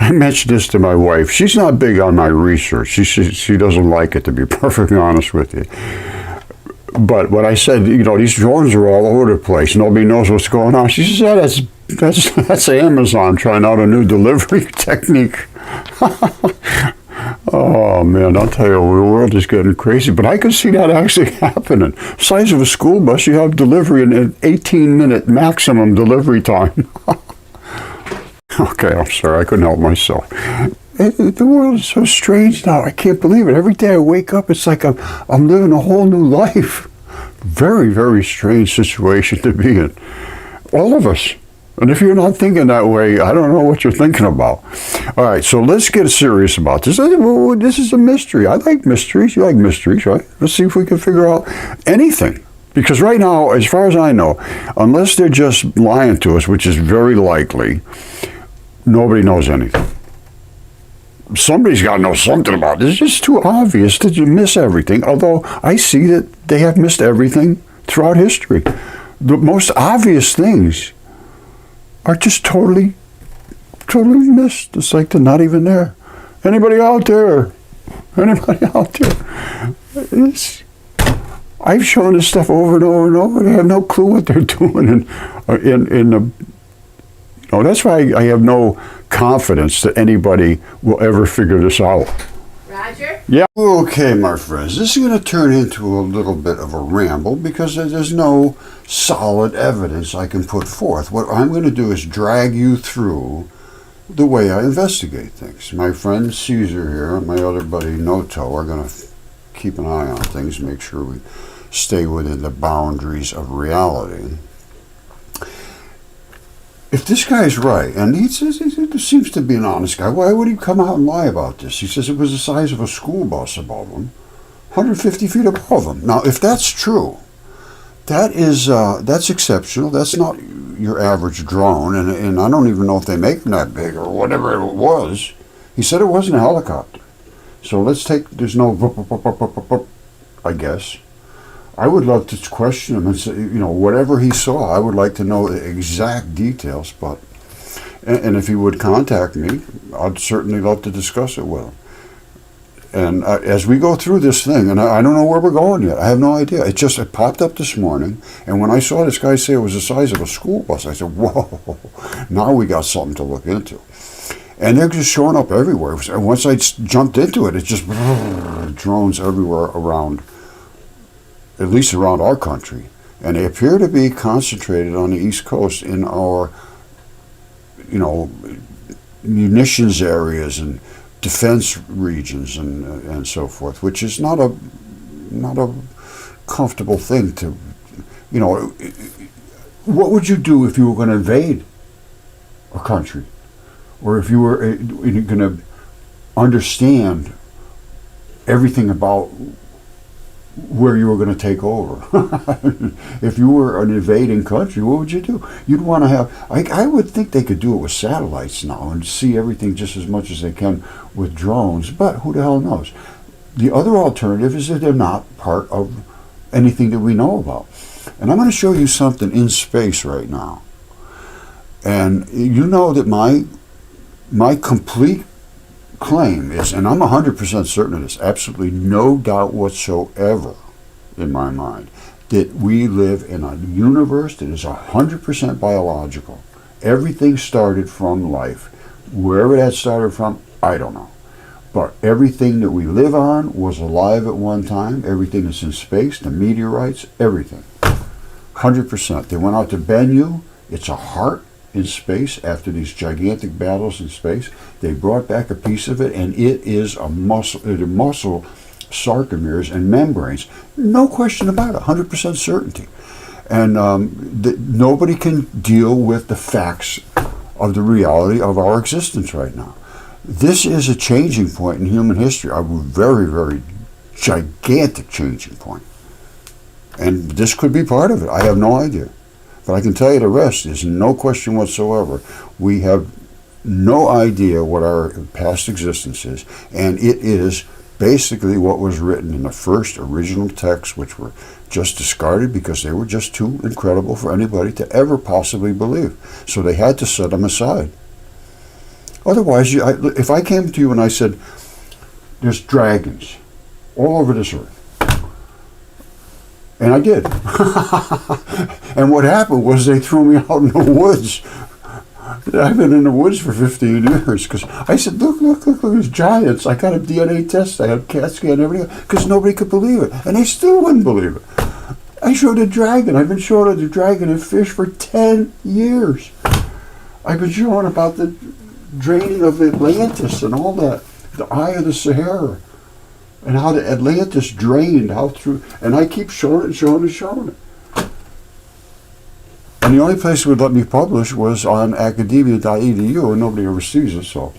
I mentioned this to my wife. She's not big on my research. She doesn't like it, to be perfectly honest with you. But when I said, these drones are all over the place, nobody knows what's going on, she says, yeah, that's Amazon trying out a new delivery technique. Oh man, I'll tell you, the world is getting crazy. But I can see that actually happening. Size of a school bus, you have delivery in an 18-minute maximum delivery time. Okay, I'm sorry, I couldn't help myself. The world is so strange now. I can't believe it. Every day I wake up, it's like I'm living a whole new life. Very, very strange situation to be in. All of us. And if you're not thinking that way, I don't know what you're thinking about. All right, so let's get serious about this. This is a mystery. I like mysteries. You like mysteries, right? Let's see if we can figure out anything. Because right now, as far as I know, unless they're just lying to us, which is very likely, nobody knows anything. Somebody's got to know something about this. It's just too obvious that you miss everything, although I see that they have missed everything throughout history. The most obvious things are just totally missed. It's like they're not even there. Anybody out there? Anybody out there? I've shown this stuff over and over and over. They have no clue what they're doing that's why I have no confidence that anybody will ever figure this out. Roger? Yeah. Okay, my friends, this is going to turn into a little bit of a ramble because there's no solid evidence I can put forth. What I'm going to do is drag you through the way I investigate things. My friend Caesar here and my other buddy Noto are going to keep an eye on things, make sure we stay within the boundaries of reality. If this guy's right, and he seems to be an honest guy, why would he come out and lie about this? He says it was the size of a school bus above him, 150 feet above him. Now, if that's true, that's exceptional. That's not your average drone, and I don't even know if they make them that big or whatever it was. He said it wasn't a helicopter. So there's no, I guess. I would love to question him and say, whatever he saw, I would like to know the exact details. And if he would contact me, I'd certainly love to discuss it with him. And as we go through this thing, and I don't know where we're going yet, I have no idea. It popped up this morning, and when I saw this guy say it was the size of a school bus, I said, whoa, now we got something to look into. And they're just showing up everywhere. And once I jumped into it, it's just drones everywhere around, at least around our country. And they appear to be concentrated on the East Coast in our, munitions areas and defense regions and so forth, which is not a comfortable thing to, what would you do if you were going to invade a country? Or if you were going to understand everything about where you were going to take over. If you were an invading country, what would you do? You'd want to have, I would think they could do it with satellites now and see everything just as much as they can with drones, but who the hell knows? The other alternative is that they're not part of anything that we know about. And I'm going to show you something in space right now. And you know that my complete claim is, and I'm 100% certain of this, absolutely no doubt whatsoever in my mind, that we live in a universe that is 100% biological. Everything started from life. Wherever that started from, I don't know. But everything that we live on was alive at one time. Everything that's in space, the meteorites, everything. 100%. They went out to Bennu. It's a heart in space after these gigantic battles in space. They brought back a piece of it, and it is a muscle sarcomeres and membranes. No question about it, 100% certainty. And nobody can deal with the facts of the reality of our existence right now. This is a changing point in human history, a very, very gigantic changing point. And this could be part of it. I have no idea. But I can tell you the rest is no question whatsoever. We have no idea what our past existence is, and it is basically what was written in the first original texts, which were just discarded because they were just too incredible for anybody to ever possibly believe. So they had to set them aside. Otherwise, if I came to you and I said, there's dragons all over this earth, and I did. And what happened was they threw me out in the woods. I've been in the woods for 15 years because I said, look, there's giants. I got a DNA test. I had a CAT scan and everything because nobody could believe it. And they still wouldn't believe it. I showed a dragon. I've been showing the dragon and fish for 10 years. I've been showing about the draining of Atlantis and all that. The eye of the Sahara. And how the Atlantis drained, and I keep showing it. And the only place it would let me publish was on academia.edu, and nobody ever sees it, so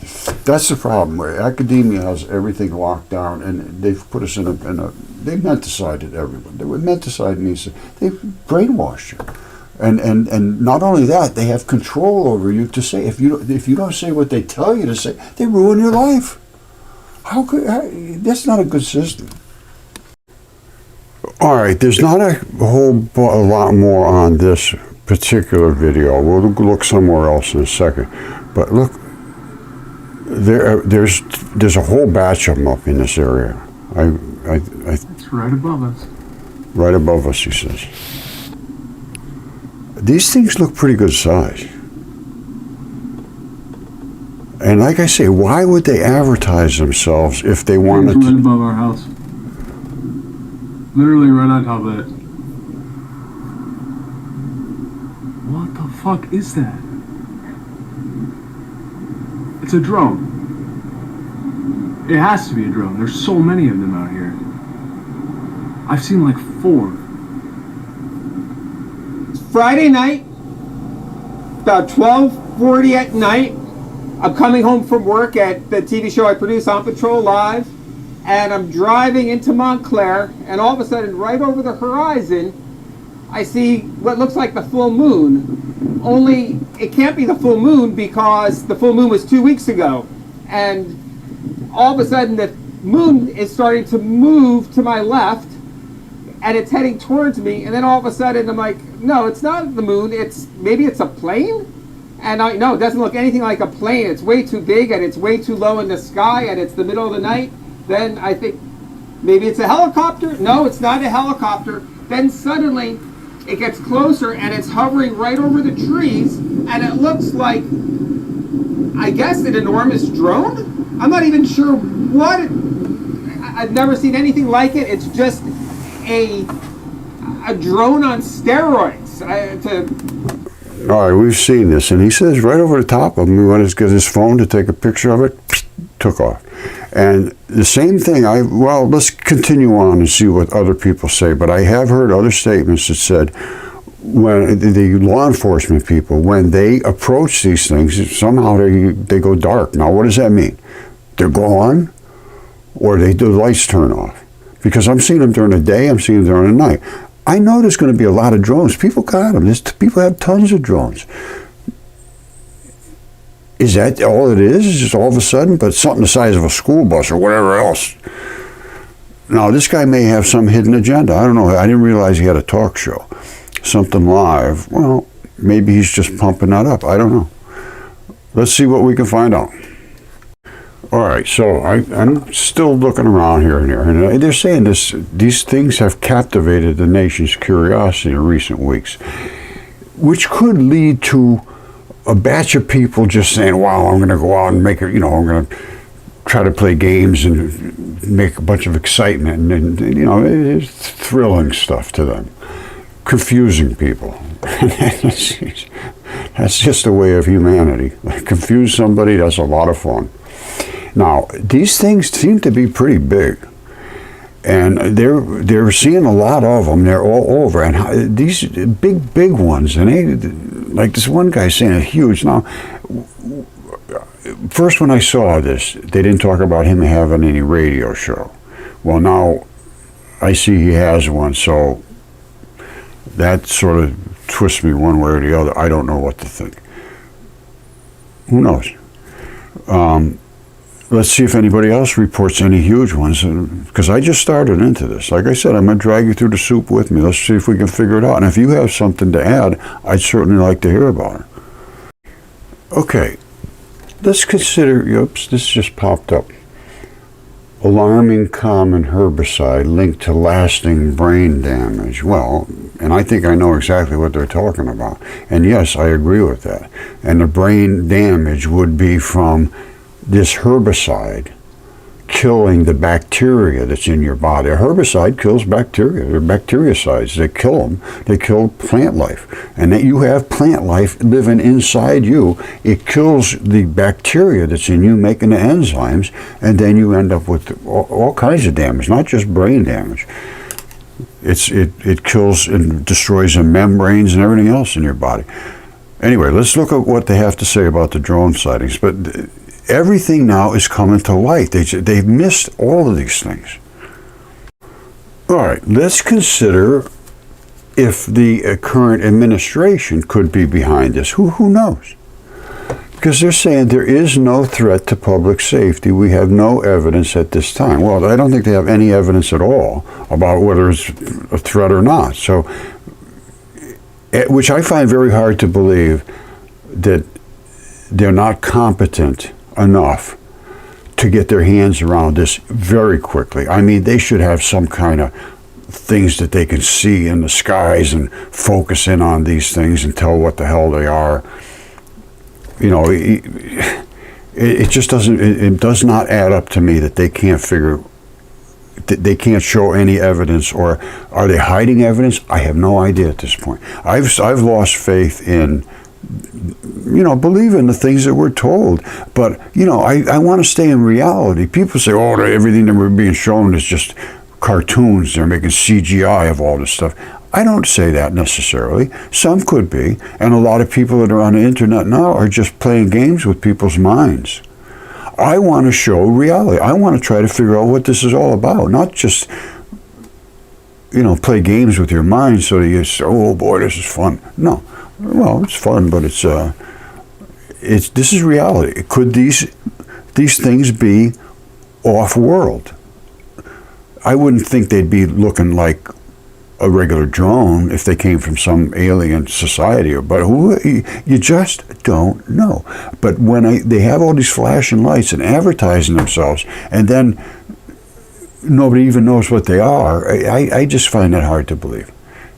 that's the problem. Academia has everything locked down, and they've put us in a they menticide everyone. They menticide means they've brainwashed you. And not only that, they have control over you to say, if you don't say what they tell you to say, they ruin your life. That's not a good system. All right, there's not a lot more on this particular video. We'll look somewhere else in a second. But look, there's a whole batch of them up in this area. It's right above us. Right above us, he says. These things look pretty good size. And like I say, why would they advertise themselves if they wanted to? Right above our house. Literally right on top of it. What the fuck is that? It's a drone. It has to be a drone. There's so many of them out here. I've seen like 4. It's Friday night, about 12:40 at night. I'm coming home from work at the TV show I produce, On Patrol Live, and I'm driving into Montclair, and all of a sudden, right over the horizon, I see what looks like the full moon. Only, it can't be the full moon because the full moon was 2 weeks ago. And all of a sudden, the moon is starting to move to my left, and it's heading towards me, and then all of a sudden, I'm like, no, it's not the moon, maybe it's a plane? And no, it doesn't look anything like a plane. It's way too big and it's way too low in the sky and it's the middle of the night. Then I think maybe it's a helicopter. No, it's not a helicopter. Then suddenly it gets closer and it's hovering right over the trees and it looks like, I guess, an enormous drone? I'm not even sure what. I've never seen anything like it. It's just a drone on steroids. All right, we've seen this, and he says right over the top of him, he went to get his phone to take a picture of it, took off. And the same thing, let's continue on and see what other people say, but I have heard other statements that said when the law enforcement people, when they approach these things, somehow they go dark. Now, what does that mean? They're gone, or the lights turn off? Because I'm seeing them during the day, I'm seeing them during the night. I know there's going to be a lot of drones. People got them. People have tons of drones. Is that all it is? Is just all of a sudden, but something the size of a school bus or whatever else? Now, this guy may have some hidden agenda. I don't know. I didn't realize he had a talk show, something live. Well, maybe he's just pumping that up. I don't know. Let's see what we can find out. All right, so I'm still looking around here and there, and they're saying these things have captivated the nation's curiosity in recent weeks, which could lead to a batch of people just saying, wow, I'm going to go out and make it, I'm going to try to play games and make a bunch of excitement, and it's thrilling stuff to them, confusing people. That's just a way of humanity. Confuse somebody, that's a lot of fun. Now, these things seem to be pretty big, and they're seeing a lot of them. They're all over, and these big ones, and like this one guy saying, huge. Now, first when I saw this, they didn't talk about him having any radio show. Well, now I see he has one, so that sort of twists me one way or the other. I don't know what to think. Who knows? let's see if anybody else reports any huge ones, because I just started into this. Like I said, I'm going to drag you through the soup with me. Let's see if we can figure it out. And if you have something to add, I'd certainly like to hear about it. Okay, let's consider, oops, this just popped up. Alarming common herbicide linked to lasting brain damage. Well, and I think I know exactly what they're talking about. And yes, I agree with that. And the brain damage would be from this herbicide killing the bacteria that's in your body. A herbicide kills bacteria. They're bactericides. They kill them. They kill plant life. And that you have plant life living inside you. It kills the bacteria that's in you, making the enzymes, and then you end up with all kinds of damage, not just brain damage. It kills and destroys the membranes and everything else in your body. Anyway, let's look at what they have to say about the drone sightings. But everything now is coming to light. They've missed all of these things. All right, let's consider if the current administration could be behind this. Who knows? Because they're saying there is no threat to public safety. We have no evidence at this time. Well, I don't think they have any evidence at all about whether it's a threat or not. So, which I find very hard to believe that they're not competent enough to get their hands around this very quickly. I mean, they should have some kind of things that they can see in the skies and focus in on these things and tell what the hell they are. You know, it just doesn't, it does not add up to me that they can't they can't show any evidence. Or are they hiding evidence? I have no idea at this point. I've lost faith in, believe in the things that we're told. But, I want to stay in reality. People say, oh, everything that we're being shown is just cartoons. They're making CGI of all this stuff. I don't say that necessarily. Some could be. And a lot of people that are on the internet now are just playing games with people's minds. I want to show reality. I want to try to figure out what this is all about. Not just, play games with your mind so that you say, oh boy, this is fun. No. Well, it's fun, but this is reality. Could these things be off-world? I wouldn't think they'd be looking like a regular drone if they came from some alien society, but you just don't know. But when they have all these flashing lights and advertising themselves, and then nobody even knows what they are, I just find that hard to believe.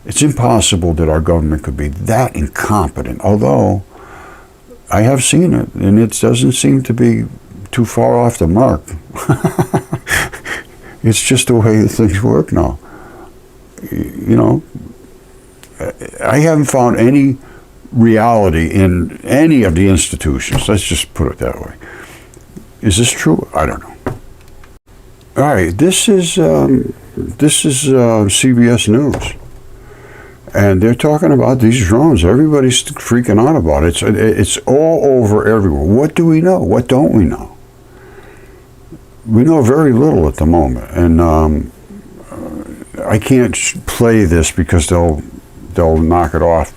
It's impossible that our government could be that incompetent, although I have seen it, and it doesn't seem to be too far off the mark. It's just the way things work now. I haven't found any reality in any of the institutions. Let's just put it that way. Is this true? I don't know. All right, this is CBS News. And they're talking about these drones. Everybody's freaking out about it. It's all over everywhere. What do we know? What don't we know? We know very little at the moment. And I can't play this because they'll knock it off.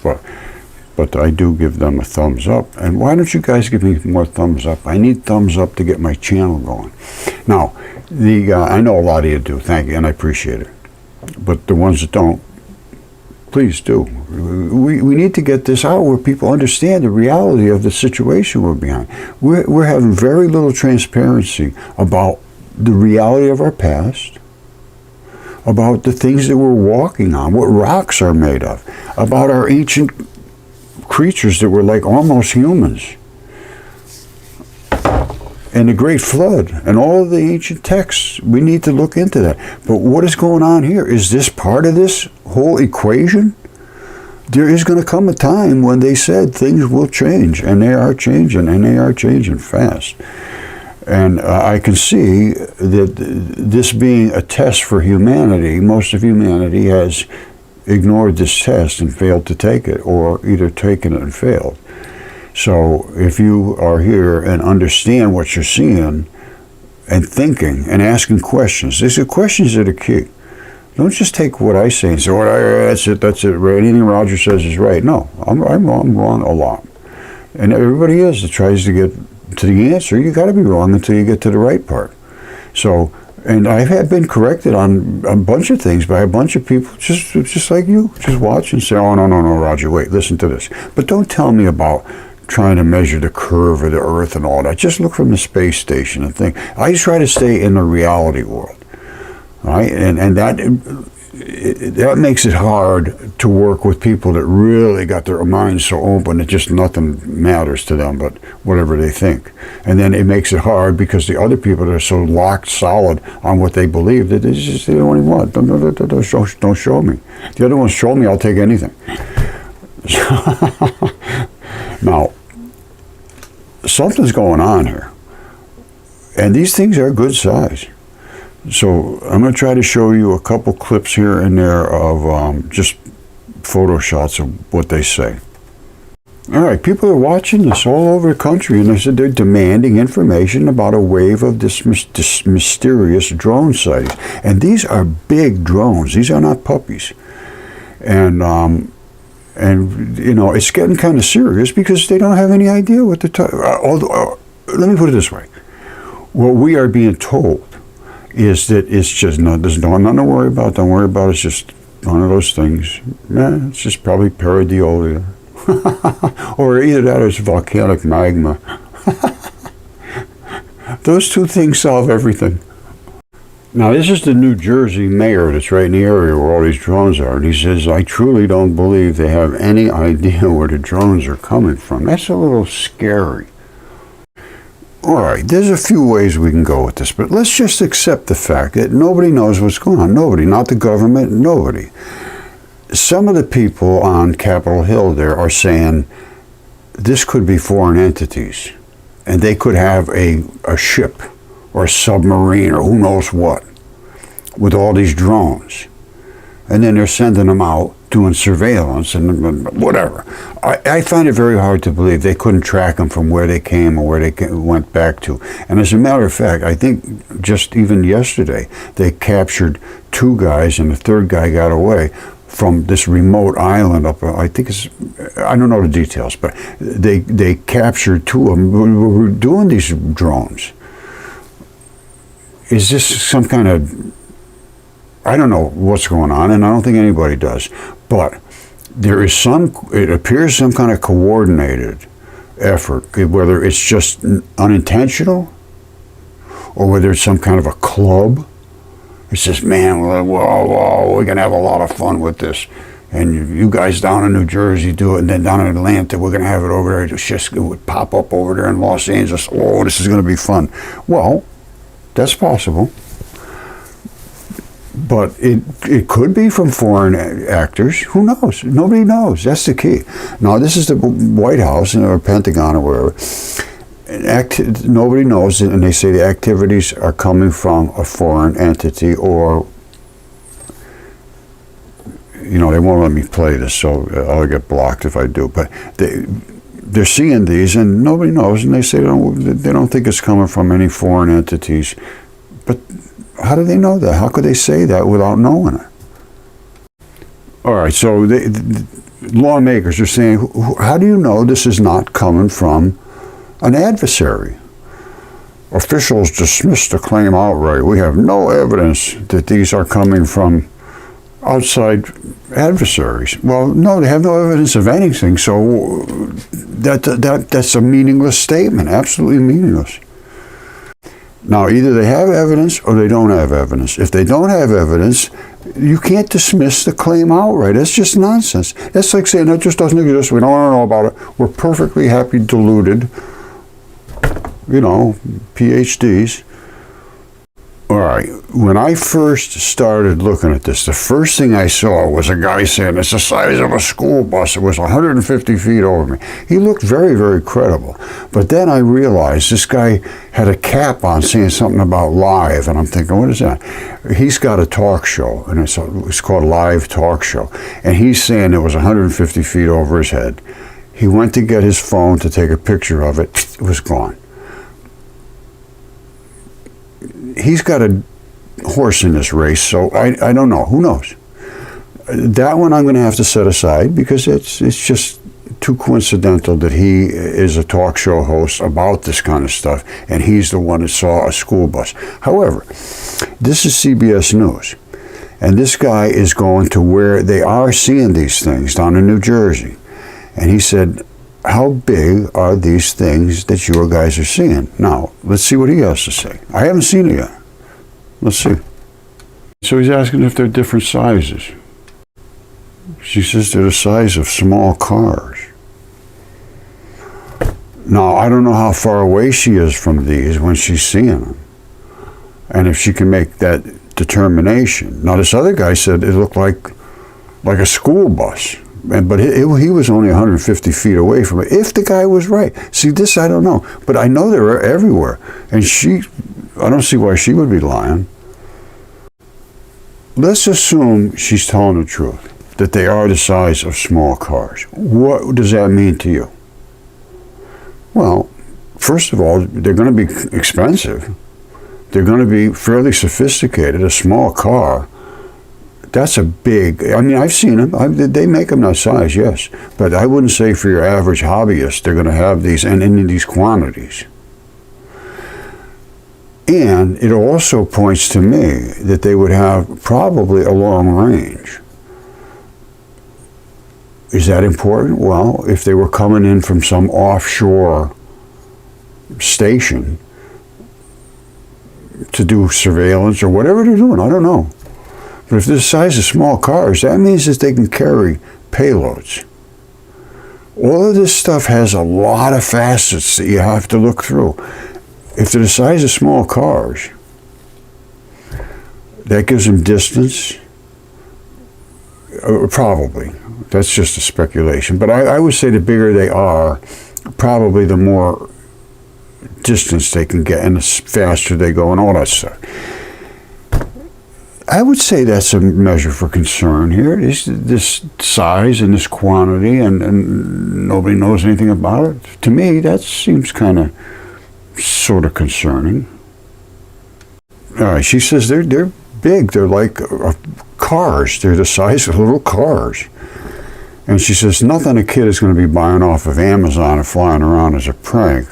But I do give them a thumbs up. And why don't you guys give me more thumbs up? I need thumbs up to get my channel going. Now, I know a lot of you do. Thank you, and I appreciate it. But the ones that don't, please do. We need to get this out where people understand the reality of the situation we're behind. We're having very little transparency about the reality of our past, about the things that we're walking on, what rocks are made of, about our ancient creatures that were like almost humans, and the Great Flood, and all of the ancient texts. We need to look into that. But what is going on here? Is this part of this whole equation? There is going to come a time when they said things will change, and they are changing, and they are changing fast. And I can see that this being a test for humanity, most of humanity has ignored this test and failed to take it, or either taken it and failed. So if you are here and understand what you're seeing and thinking and asking questions, these are questions that are key. Don't just take what I say and say, oh, that's it, right? Anything Roger says is right. No, I'm wrong a lot. And everybody is that tries to get to the answer, you got to be wrong until you get to the right part. So, and I have been corrected on a bunch of things by a bunch of people, just like you, just watch and say, oh, no, Roger, wait, listen to this. But don't tell me about trying to measure the curve of the Earth and all that. Just look from the space station and think. I try to stay in the reality world, right? And that makes it hard to work with people that really got their minds so open that just nothing matters to them but whatever they think. And then it makes it hard because the other people that are so locked solid on what they believe that they don't even want. Don't show me. The other ones show me, I'll take anything. Now, something's going on here. And these things are good size. So I'm going to try to show you a couple clips here and there of just photo shots of what they say. All right, people are watching this all over the country, and they said they're demanding information about a wave of this mysterious drone sightings. And these are big drones. These are not puppies. And you know, it's getting kind of serious because they don't have any idea what they're talking about. Let me put it this way. What we are being told is that it's just there's nothing to worry about. Don't worry about it. It's just one of those things. It's just probably pareidolia. Or either that or it's volcanic magma. Those two things solve everything. Now, this is the New Jersey mayor that's right in the area where all these drones are. And he says, I truly don't believe they have any idea where the drones are coming from. That's a little scary. All right, there's a few ways we can go with this, but let's just accept the fact that nobody knows what's going on. Nobody, not the government, nobody. Some of the people on Capitol Hill there are saying this could be foreign entities, and they could have a ship or a submarine or who knows what with all these drones. And then they're sending them out doing surveillance and whatever. I find it very hard to believe they couldn't track them from where they came or where they went back to. And as a matter of fact, I think just even yesterday, they captured 2 guys and the third guy got away from this remote island up, I think it's, I don't know the details, but they captured 2 of them who were doing these drones. Is this some kind of, I don't know what's going on, and I don't think anybody does, but there is it appears some kind of coordinated effort, whether it's just unintentional or whether it's some kind of a club. It's just, man, whoa, we're going to have a lot of fun with this. And you guys down in New Jersey do it, and then down in Atlanta, we're going to have it over there. It would pop up over there in Los Angeles. Oh, this is going to be fun. Well, that's possible. But it could be from foreign actors. Who knows? Nobody knows. That's the key. Now, this is the White House or Pentagon or wherever. Nobody knows it, and they say the activities are coming from a foreign entity, or, you know, they won't let me play this, so I'll get blocked if I do. But they're seeing these, and nobody knows, and they say they don't think it's coming from any foreign entities. But how do they know that? How could they say that without knowing it? All right, so the lawmakers are saying, how do you know this is not coming from an adversary? Officials dismissed the claim outright. We have no evidence that these are coming from outside adversaries. Well, no, they have no evidence of anything, so that's a meaningless statement, absolutely meaningless. Now, either they have evidence or they don't have evidence. If they don't have evidence, you can't dismiss the claim outright. That's just nonsense. That's like saying that just doesn't exist. We don't want to know about it. We're perfectly happy deluded, you know, PhDs. All right, when I first started looking at this, the first thing I saw was a guy saying it's the size of a school bus. It was 150 feet over me. He looked very, very credible. But then I realized this guy had a cap on saying something about live, and I'm thinking, what is that? He's got a talk show, and it's called Live Talk Show, and he's saying it was 150 feet over his head. He went to get his phone to take a picture of it. It was gone. He's got a horse in this race, so I don't know. Who knows? That one I'm going to have to set aside because it's just too coincidental that he is a talk show host about this kind of stuff, and he's the one that saw a school bus. However, this is CBS News, and this guy is going to where they are seeing these things down in New Jersey, and he said, how big are these things that your guys are seeing? Now, let's see what he has to say. I haven't seen it yet. Let's see. So he's asking if they're different sizes. She says they're the size of small cars. Now, I don't know how far away she is from these when she's seeing them, and if she can make that determination. Now, this other guy said it looked like a school bus, but he was only 150 feet away from it. If the guy was right. See, this I don't know, but I know they're everywhere, and I don't see why she would be lying. Let's assume she's telling the truth, that they are the size of small cars. What does that mean to you? Well, first of all, they're going to be expensive. They're going to be fairly sophisticated. A small car, that's a big, I mean, I've seen them. They make them that size, yes. But I wouldn't say for your average hobbyist, they're going to have these and in these quantities. And it also points to me that they would have probably a long range. Is that important? Well, if they were coming in from some offshore station to do surveillance or whatever they're doing, I don't know. But if they're the size of small cars, that means that they can carry payloads. All of this stuff has a lot of facets that you have to look through. If they're the size of small cars, that gives them distance, probably. That's just a speculation. But I would say the bigger they are, probably the more distance they can get and the faster they go and all that stuff. I would say that's a measure for concern here. This size and this quantity and nobody knows anything about it. To me, that seems kind of sort of concerning. All right, she says they're big. They're like cars. They're the size of little cars. And she says nothing a kid is going to be buying off of Amazon or flying around as a prank.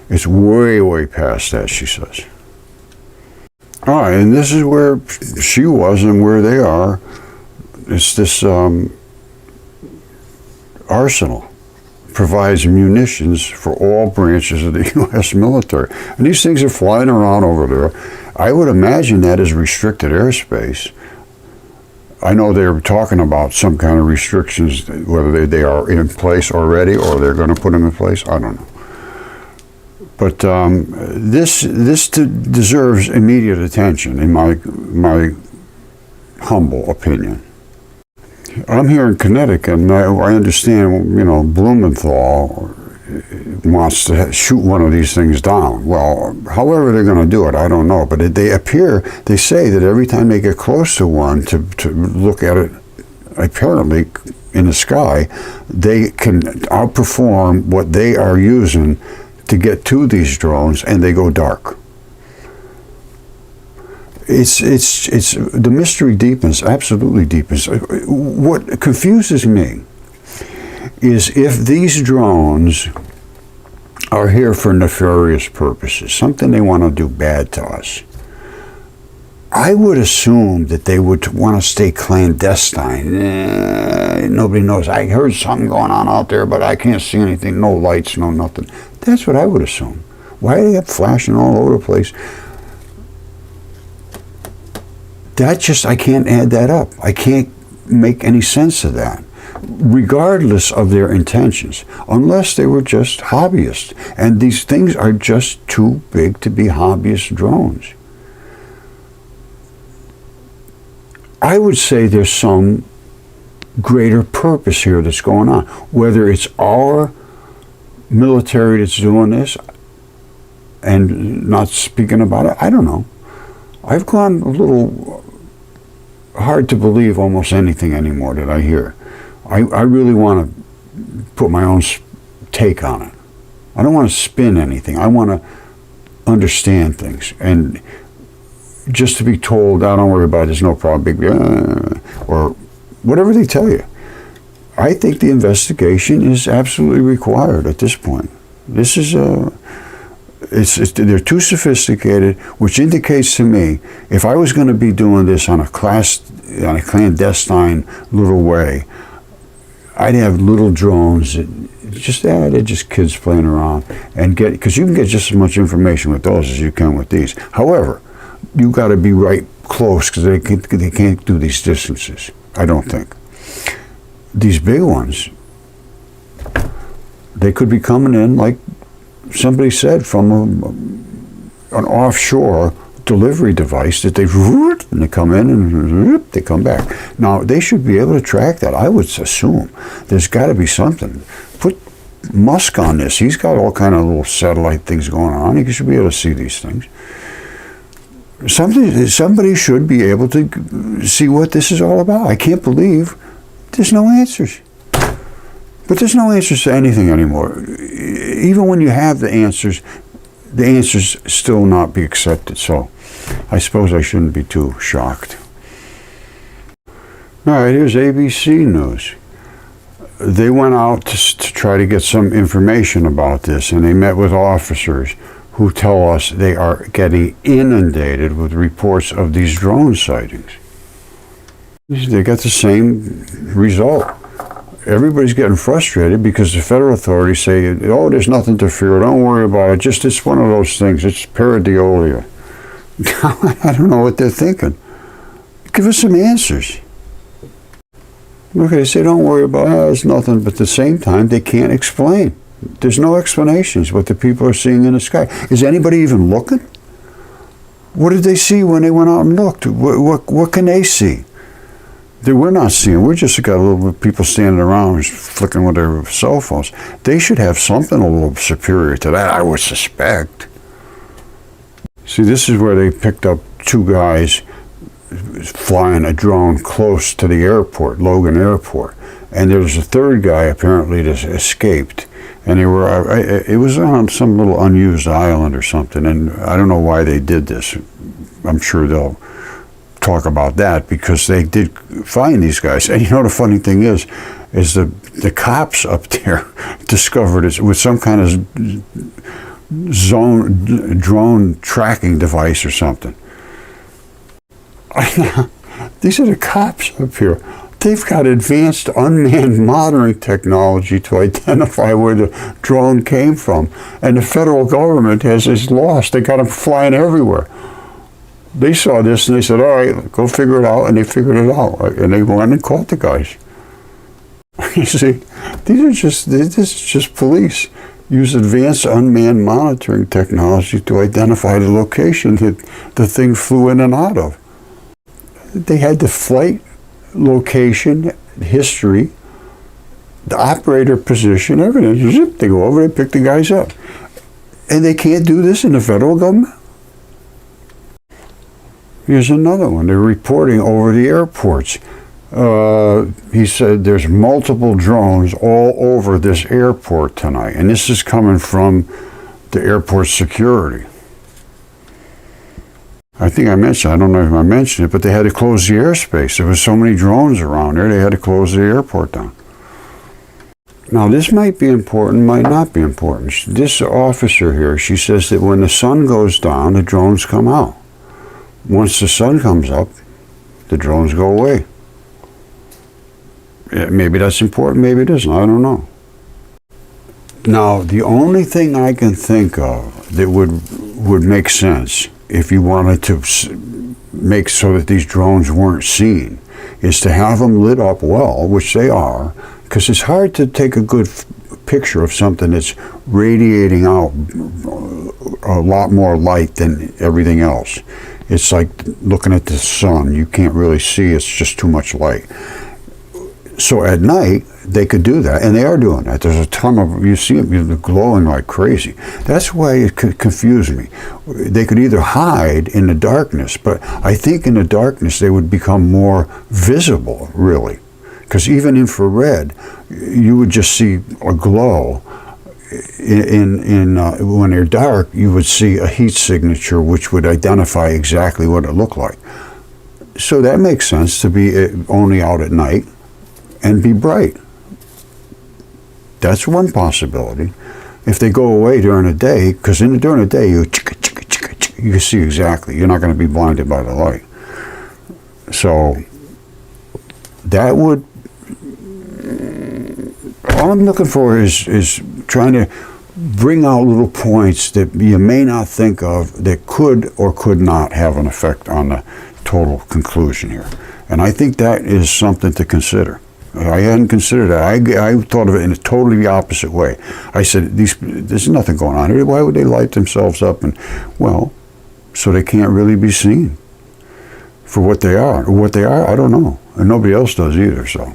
It's way, way past that, she says. All right, and this is where she was and where they are. It's this arsenal. Provides munitions for all branches of the U.S. military. And these things are flying around over there. I would imagine that is restricted airspace. I know they're talking about some kind of restrictions, whether they are in place already or they're going to put them in place. I don't know. But this deserves immediate attention, in my humble opinion. I'm here in Connecticut, and I understand, Blumenthal wants to shoot one of these things down. Well, however they're going to do it, I don't know. But they say that every time they get close to one to look at it, apparently in the sky, they can outperform what they are using to get to these drones, and they go dark. It's the mystery deepens, absolutely deepens. What confuses me is if these drones are here for nefarious purposes, something they want to do bad to us, I would assume that they would want to stay clandestine. Nobody knows. I heard something going on out there, but I can't see anything. No lights, no nothing. That's what I would assume. Why are they flashing all over the place? I can't add that up. I can't make any sense of that, regardless of their intentions, unless they were just hobbyists. And these things are just too big to be hobbyist drones. I would say there's some greater purpose here that's going on. Whether it's our military that's doing this and not speaking about it, I don't know. I've gone a little hard to believe almost anything anymore that I hear. I really want to put my own take on it. I don't want to spin anything. I want to understand things. And just to be told, "Oh, don't worry about it, there's no problem," big, or whatever they tell you. I think the investigation is absolutely required at this point. This is they're too sophisticated, which indicates to me, if I was going to be doing this on a clandestine little way, I'd have little drones that they're just kids playing around, and because you can get just as much information with those as you can with these. However, you got to be right close, because they can't do these distances, I don't think. These big ones, they could be coming in, like somebody said, from an offshore delivery device that and they come in and they come back. Now, they should be able to track that. I would assume there's got to be something. Put Musk on this. He's got all kind of little satellite things going on. He should be able to see these things. Somebody should be able to see what this is all about. I can't believe there's no answers. But there's no answers to anything anymore. Even when you have the answers still not be accepted. So I suppose I shouldn't be too shocked. All right, here's ABC News. They went out to try to get some information about this, and they met with officers who tell us they are getting inundated with reports of these drone sightings. They got the same result. Everybody's getting frustrated because the federal authorities say, oh, there's nothing to fear, don't worry about it, it's one of those things, it's pareidolia. I don't know what they're thinking. Give us some answers. Okay, they say, don't worry about it, it's nothing, but at the same time, they can't explain. There's no explanations what the people are seeing in the sky. Is anybody even looking? What did they see when they went out and looked? What can they see that we're not seeing? We're just got a little bit of people standing around flicking with their cell phones. They should have something a little superior to that, I would suspect. See, this is where they picked up two guys flying a drone close to the airport, Logan Airport. And there's a third guy apparently that escaped. And it was on some little unused island or something. And I don't know why they did this. I'm sure they'll talk about that, because they did find these guys. And you know, the funny thing is the cops up there discovered it with some kind of drone tracking device or something. These are the cops up here. They've got advanced unmanned monitoring technology to identify where the drone came from. And the federal government is lost. They got them flying everywhere. They saw this and they said, all right, go figure it out. And they figured it out. And they went and caught the guys. You see, this is just police. Use advanced unmanned monitoring technology to identify the location that the thing flew in and out of. They had the flight location, history, the operator position, everything. Zip, they go over and pick the guys up. And they can't do this in the federal government? Here's another one. They're reporting over the airports. He said there's multiple drones all over this airport tonight. And this is coming from the airport security. I think I mentioned, I don't know if I mentioned it, but they had to close the airspace. There was so many drones around there, they had to close the airport down. Now, this might be important, might not be important. This officer here, she says that when the sun goes down, the drones come out. Once the sun comes up, the drones go away. Maybe that's important, maybe it isn't, I don't know. Now, the only thing I can think of that would make sense if you wanted to make so that these drones weren't seen is to have them lit up well, which they are, because it's hard to take a good picture of something that's radiating out a lot more light than everything else. It's like looking at the sun. You can't really see, it's just too much light. So at night, they could do that, and they are doing that. There's a ton of, you see them glowing like crazy. That's why it could confuse me. They could either hide in the darkness, but I think in the darkness they would become more visible, really. Because even infrared, you would just see a glow. When they're dark, you would see a heat signature which would identify exactly what it looked like. So that makes sense to be only out at night and be bright. That's one possibility. If they go away during the day, because during the day you can see exactly. You're not going to be blinded by the light. So that would. All I'm looking for is trying to bring out little points that you may not think of that could or could not have an effect on the total conclusion here. And I think that is something to consider. I hadn't considered that. I thought of it in a totally opposite way. I said, there's nothing going on here. Why would they light themselves up? And, well, so they can't really be seen for what they are. Or what they are, I don't know. And nobody else does either, so.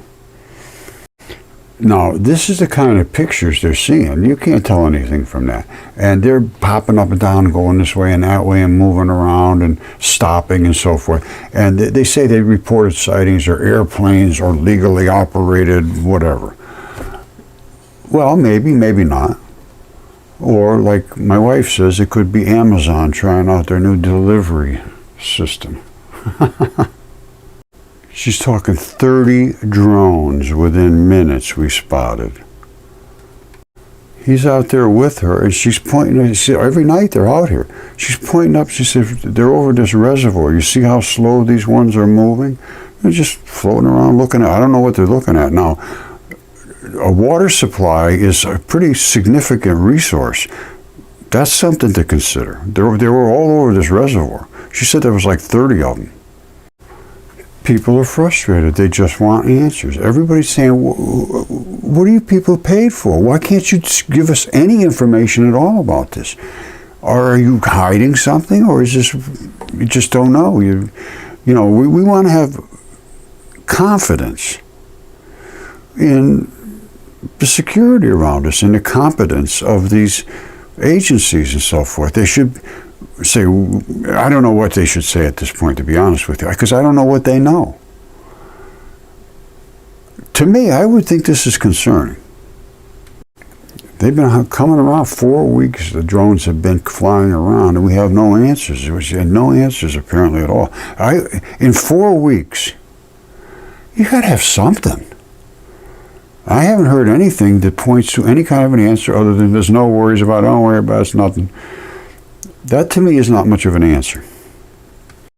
Now, this is the kind of pictures they're seeing. You can't tell anything from that. And they're popping up and down, going this way and that way and moving around and stopping and so forth. And they say they reported sightings or airplanes or legally operated whatever. Well, maybe, maybe not. Or, like my wife says, it could be Amazon trying out their new delivery system. She's talking 30 drones within minutes we spotted. He's out there with her, and she's pointing. Every night they're out here. She's pointing up. She said, they're over this reservoir. You see how slow these ones are moving? They're just floating around looking at. I don't know what they're looking at. Now, a water supply is a pretty significant resource. That's something to consider. They were all over this reservoir. She said there was like 30 of them. People are frustrated. They just want answers. Everybody's saying, what are you people paid for? Why can't you give us any information at all about this? Are you hiding something, or is this, you just don't know? You know, we want to have confidence in the security around us and the competence of these agencies and so forth. They should say, I don't know what they should say at this point, to be honest with you, because I don't know what they know. To me, I would think this is concerning. They've been coming around 4 weeks. The drones have been flying around, and we have no answers. No answers apparently at all. In 4 weeks, you got to have something. I haven't heard anything that points to any kind of an answer other than there's no worries about it. Don't worry about it. It's nothing. That to me is not much of an answer.